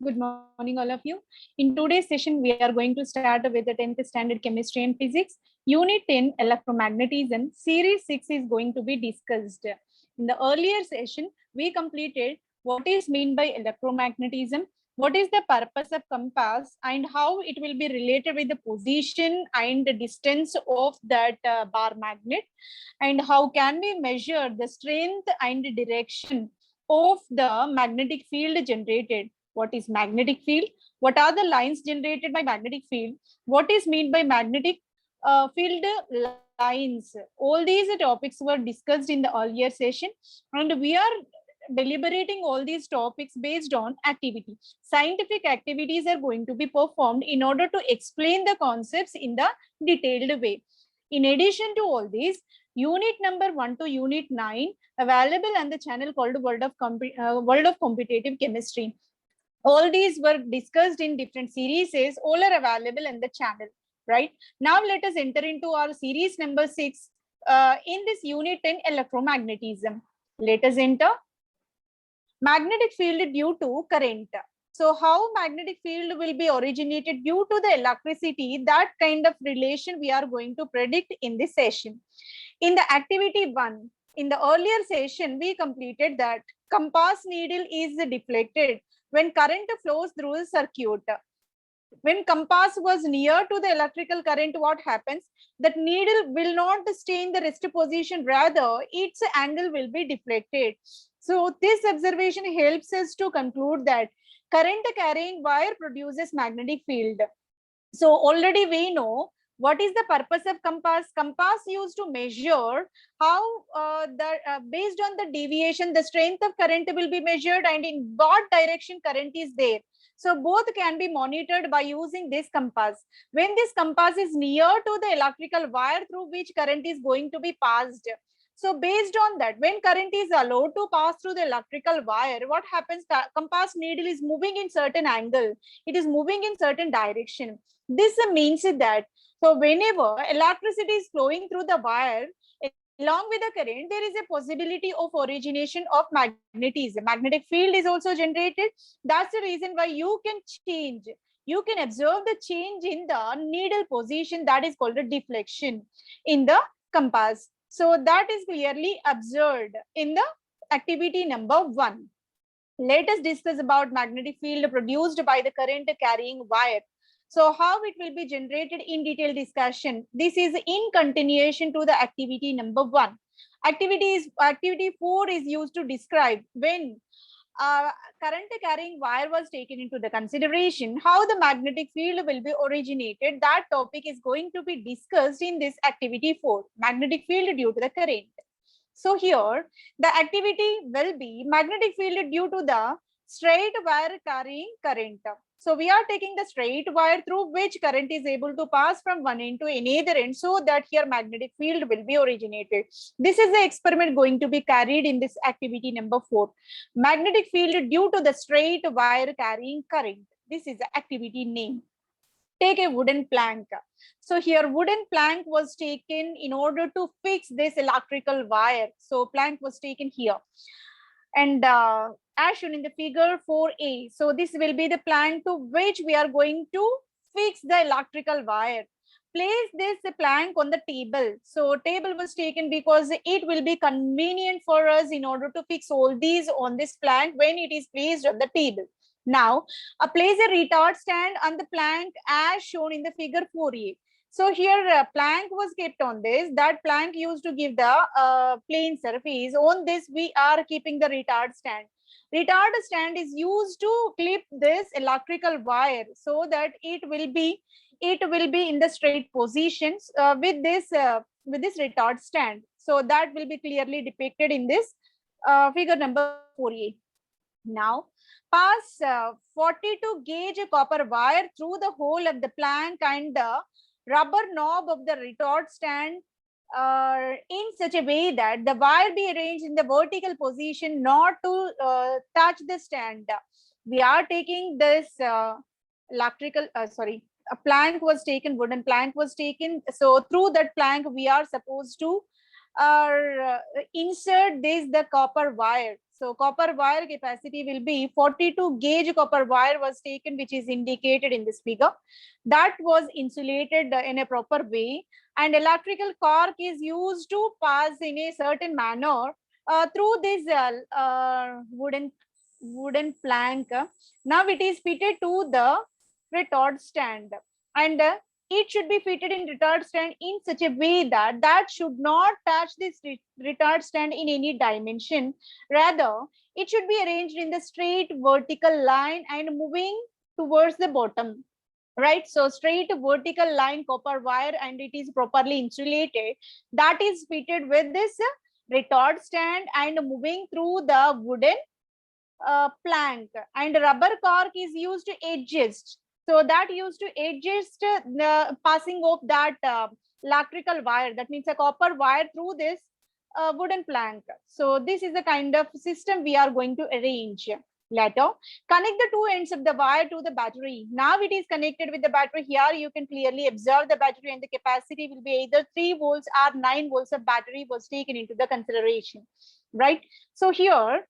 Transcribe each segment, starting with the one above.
Good morning, all of you. In today's session, we are going to start with the 10th standard chemistry and physics. Unit 10, electromagnetism. Series 6 is going to be discussed. In the earlier session, we completed what is meant by electromagnetism, what is the purpose of compass, and how it will be related with the position and the distance of that bar magnet, and how can we measure the strength and the direction of the magnetic field generated. What is magnetic field? What are the lines generated by magnetic field? What is meant by magnetic field lines? All these topics were discussed in the earlier session, and we are deliberating all these topics based on activity. Scientific activities are going to be performed in order to explain the concepts in the detailed way. In addition to all these, unit number 1 to unit 9 available on the channel called World of Competitive Chemistry. All these were discussed in different series, all are available in the channel, right? Now let us enter into our series number 6 in this unit 10, electromagnetism. Let us enter magnetic field due to current. So how magnetic field will be originated due to the electricity, that kind of relation we are going to predict in this session. In the activity 1, in the earlier session, we completed that compass needle is deflected when current flows through the circuit. When compass was near to the electrical current, what happens? That needle will not stay in the rest position, rather its angle will be deflected. So this observation helps us to conclude that current carrying wire produces magnetic field. So already we know what is the purpose of compass. Compass used to measure how based on the deviation, the strength of current will be measured and in what direction current is there. So both can be monitored by using this compass. When this compass is near to the electrical wire through which current is going to be passed, so based on that, when current is allowed to pass through the electrical wire, what happens? The compass needle is moving in certain angle. It is moving in certain direction. This means that, so whenever electricity is flowing through the wire, along with the current, there is a possibility of origination of magnetism. Magnetic field is also generated. That's the reason why you can change. You can observe the change in the needle position, that is called a deflection in the compass. So that is clearly observed in the activity number 1. Let us discuss about magnetic field produced by the current carrying wire. So how it will be generated in detailed discussion. This is in continuation to the activity number 1. Activity 4 is used to describe when current carrying wire was taken into the consideration, how the magnetic field will be originated. That topic is going to be discussed in this activity 4, magnetic field due to the current. So here the activity will be magnetic field due to the straight wire carrying current. So we are taking the straight wire through which current is able to pass from one end to another end, so that here magnetic field will be originated. This is the experiment going to be carried in this activity number 4. Magnetic field due to the straight wire carrying current. This is the activity name. Take a wooden plank. So here wooden plank was taken in order to fix this electrical wire. So plank was taken here. And as shown in the figure 4a, so this will be the plank to which we are going to fix the electrical wire. Place this plank on the table. So table was taken because it will be convenient for us in order to fix all these on this plank when it is placed on the table. Now, place a retard stand on the plank as shown in the figure 4a. So here a plank was kept on this. That plank used to give the plane surface. On this we are keeping the retard stand. Retard stand is used to clip this electrical wire so that it will be in the straight positions with this retard stand. So that will be clearly depicted in this figure number 4a. Now, pass 42 gauge copper wire through the hole of the plank and the rubber knob of the retard stand in such a way that the wire be arranged in the vertical position, not to touch the stand. We are taking this a plank was taken, wooden plank was taken. So through that plank, we are supposed to insert the copper wire. So copper wire capacity will be 42 gauge copper wire was taken, which is indicated in this figure. That was insulated in a proper way, and electrical cork is used to pass in a certain manner through this wooden plank. Now it is fitted to the retort stand, and it should be fitted in retard stand in such a way that that should not touch this retard stand in any dimension. Rather, it should be arranged in the straight vertical line and moving towards the bottom. Right, so straight vertical line copper wire, and it is properly insulated. That is fitted with this retard stand and moving through the wooden plank, and rubber cork is used to adjust. So that used to adjust the passing of that electrical wire, that means a copper wire, through this wooden plank. So this is the kind of system we are going to arrange. Later, connect the two ends of the wire to the battery. Now it is connected with the battery. Here you can clearly observe the battery, and the capacity will be either 3 volts or 9 volts of battery was taken into the consideration. Right. So here,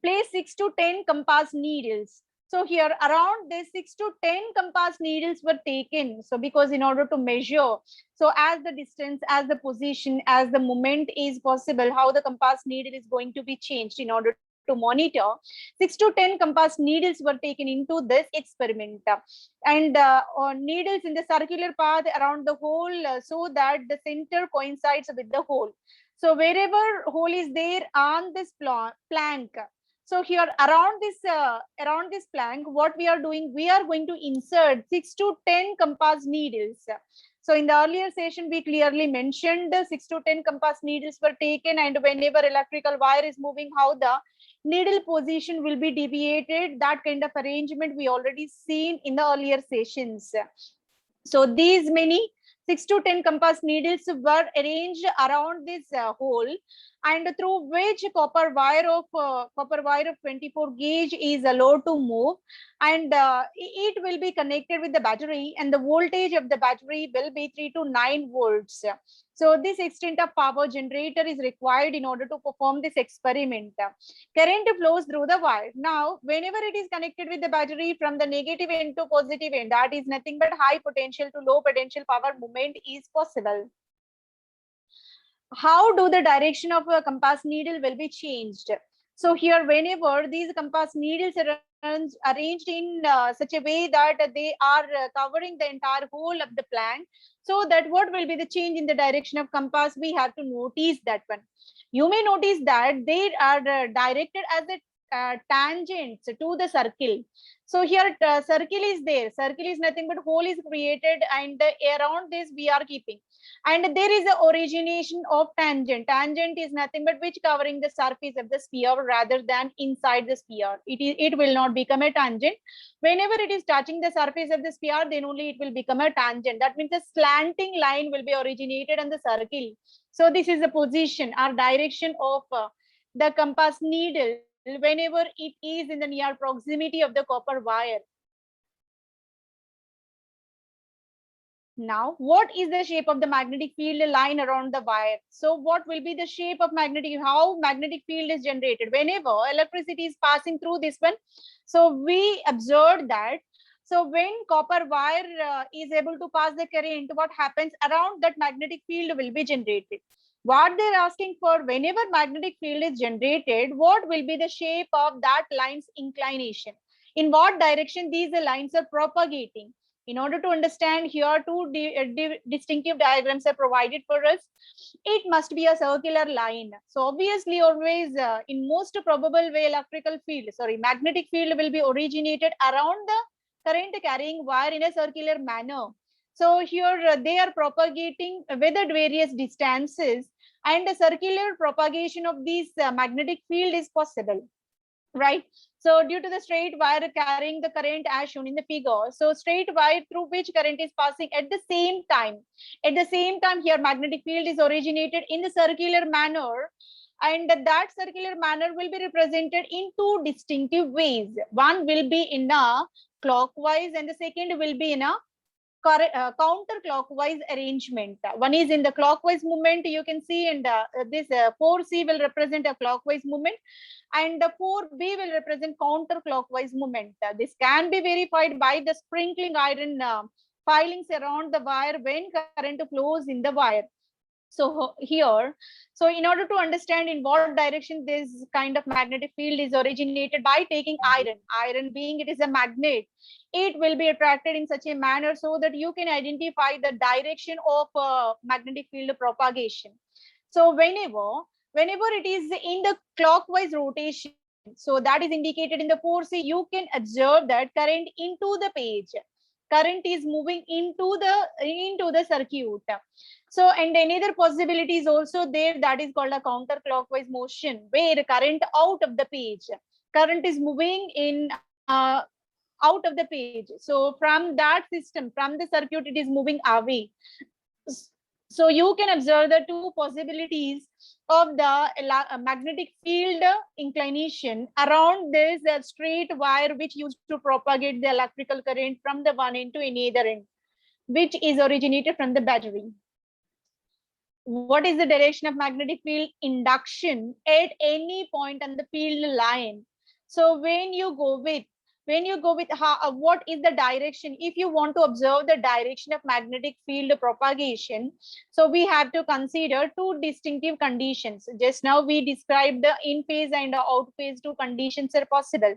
place 6 to 10 compass needles. So here around this 6 to 10 compass needles were taken. So because in order to measure, so as the distance, as the position, as the moment is possible, how the compass needle is going to be changed in order to monitor, 6 to 10 compass needles were taken into this experiment, and needles in the circular path around the hole, so that the center coincides with the hole. So wherever hole is there on this plank, so here around this plank, what we are doing, we are going to insert 6 to 10 compass needles. So in the earlier session, we clearly mentioned 6 to 10 compass needles were taken, and whenever electrical wire is moving, how the needle position will be deviated. That kind of arrangement we already seen in the earlier sessions. So these many 6 to 10 compass needles were arranged around this hole, and through which copper wire of 24 gauge is allowed to move, and it will be connected with the battery, and the voltage of the battery will be 3 to 9 volts. So this extent of power generator is required in order to perform this experiment. Current flows through the wire. Now, whenever it is connected with the battery from the negative end to positive end, that is nothing but high potential to low potential power movement is possible. How do the direction of a compass needle will be changed? So here, whenever these compass needles are arranged in such a way that they are covering the entire whole of the plank, so that what will be the change in the direction of compass, we have to notice that one. You may notice that they are directed as a tangents to the circle. So here circle is there, circle is nothing but hole is created, and around this we are keeping, and there is a origination of tangent. Tangent is nothing but which covering the surface of the sphere rather than inside the sphere. It will not become a tangent. Whenever it is touching the surface of the sphere, then only it will become a tangent. That means a slanting line will be originated on the circle. So this is the position or direction of the compass needle whenever it is in the near proximity of the copper wire. Now, what is the shape of the magnetic field line around the wire? So what will be the shape of magnetic, how magnetic field is generated whenever electricity is passing through this one? So we observed that, so when copper wire is able to pass the current, what happens around that magnetic field will be generated. What they're asking for, whenever magnetic field is generated, what will be the shape of that line's inclination? In what direction these lines are propagating? In order to understand, here two distinctive diagrams are provided for us. It must be a circular line. So obviously, always in most probable way, magnetic field will be originated around the current carrying wire in a circular manner. So here they are propagating with at various distances, and the circular propagation of this magnetic field is possible. Right. So due to the straight wire carrying the current as shown in the figure, so straight wire through which current is passing at the same time. At the same time, here magnetic field is originated in the circular manner, and that circular manner will be represented in two distinctive ways. One will be in a clockwise and the second will be in a counterclockwise arrangement. One is in the clockwise movement, you can see, and this 4C will represent a clockwise movement, and the 4B will represent counterclockwise movement. This can be verified by the sprinkling iron filings around the wire when current flows in the wire. So here, so in order to understand in what direction this kind of magnetic field is originated, by taking iron being it is a magnet, it will be attracted in such a manner so that you can identify the direction of magnetic field propagation. So whenever it is in the clockwise rotation, so that is indicated in the 4C, you can observe that current into the page. Current is moving into the circuit. So, and another possibility is also there, that is called a counterclockwise motion, where current out of the page, current is moving in out of the page. So from that system, from the circuit, it is moving away. So you can observe the two possibilities of the magnetic field inclination around this straight wire, which used to propagate the electrical current from the one end to another end, which is originated from the battery. What is the direction of magnetic field induction at any point on the field line? So when you go with what is the direction, if you want to observe the direction of magnetic field propagation, so we have to consider two distinctive conditions. Just now we described the in phase and the out phase, two conditions are possible.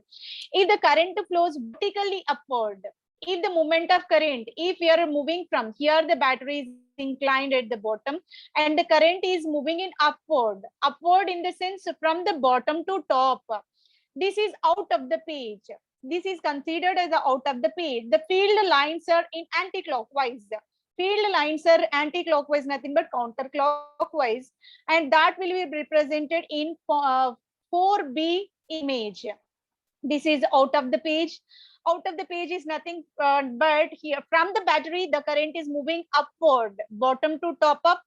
If the current flows vertically upward, if the moment of current, if we are moving from here, the battery is inclined at the bottom and the current is moving in upward in the sense from the bottom to top, this is out of the page. This is considered as the out of the page. The field lines are in anti-clockwise. Field lines are anti-clockwise, nothing but counterclockwise, and that will be represented in 4B image. This is out of the page. Out of the page is nothing but here from the battery, the current is moving upward, bottom to top up.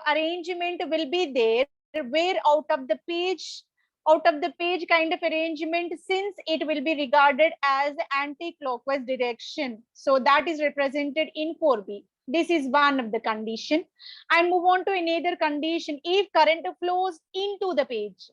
Arrangement will be there where out of the page kind of arrangement, since it will be regarded as anti-clockwise direction. So that is represented in 4B. This is one of the condition. And move on to another condition. If current flows into the page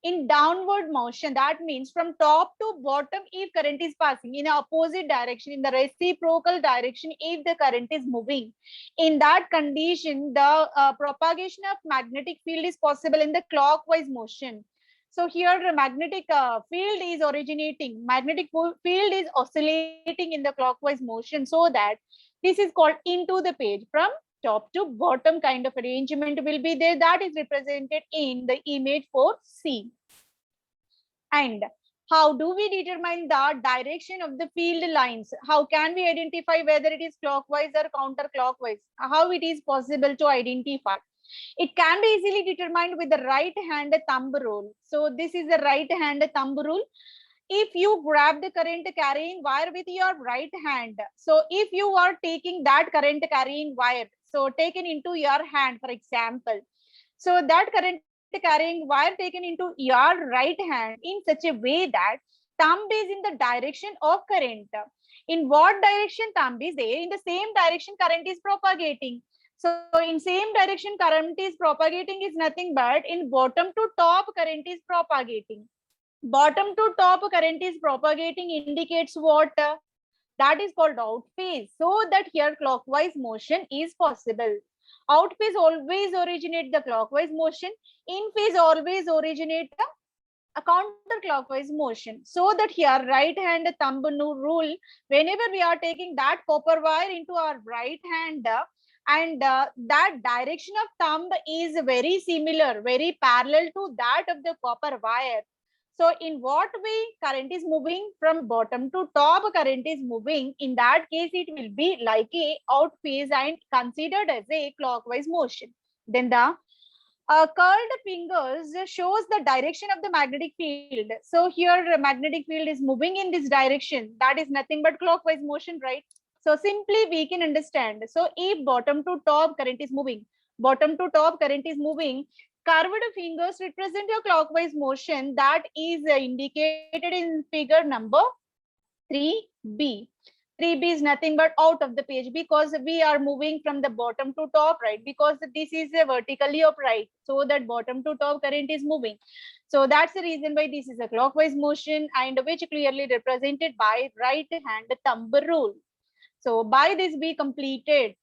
in downward motion, that means from top to bottom, if current is passing in opposite direction, in the reciprocal direction, if the current is moving, in that condition, the propagation of magnetic field is possible in the clockwise motion. So here the magnetic field is originating, magnetic field is oscillating in the clockwise motion, so that this is called into the page. From top to bottom kind of arrangement will be there, that is represented in the image 4C. And how do we determine the direction of the field lines? How can we identify whether it is clockwise or counterclockwise? How it is possible to identify? It can be easily determined with the right hand thumb rule. So this is the right hand thumb rule. If you grab the current carrying wire with your right hand, so if you are taking that current carrying wire, so taken into your hand, for example, so that current carrying wire taken into your right hand in such a way that thumb is in the direction of current. In what direction thumb is there? In the same direction current is propagating. So in same direction current is propagating is nothing but in bottom to top current is propagating. Bottom to top current is propagating indicates what? That is called out phase. So that here clockwise motion is possible. Out phase always originate the clockwise motion. In phase always originate a counterclockwise motion. So that here right hand thumb rule, whenever we are taking that copper wire into our right hand, and that direction of thumb is very similar, very parallel to that of the copper wire. So in what way current is moving from bottom to top, current is moving, in that case it will be like a out phase and considered as a clockwise motion. Then the curled fingers shows the direction of the magnetic field. So here the magnetic field is moving in this direction. That is nothing but clockwise motion, right? So simply we can understand. So if bottom to top current is moving, bottom to top current is moving, curved fingers represent a clockwise motion that is indicated in figure number 3B. 3B is nothing but out of the page, because we are moving from the bottom to top, right? Because this is a vertically upright, so that bottom to top current is moving. So that's the reason why this is a clockwise motion, and which clearly represented by right hand thumb rule. So by this we completed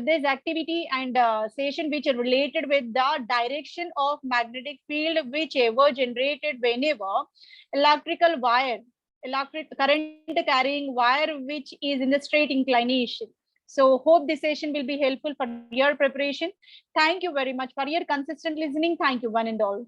this activity and session which are related with the direction of magnetic field whichever generated whenever electrical wire, electric current carrying wire which is in the straight inclination. So hope this session will be helpful for your preparation. Thank you very much for your consistent listening. Thank you one and all.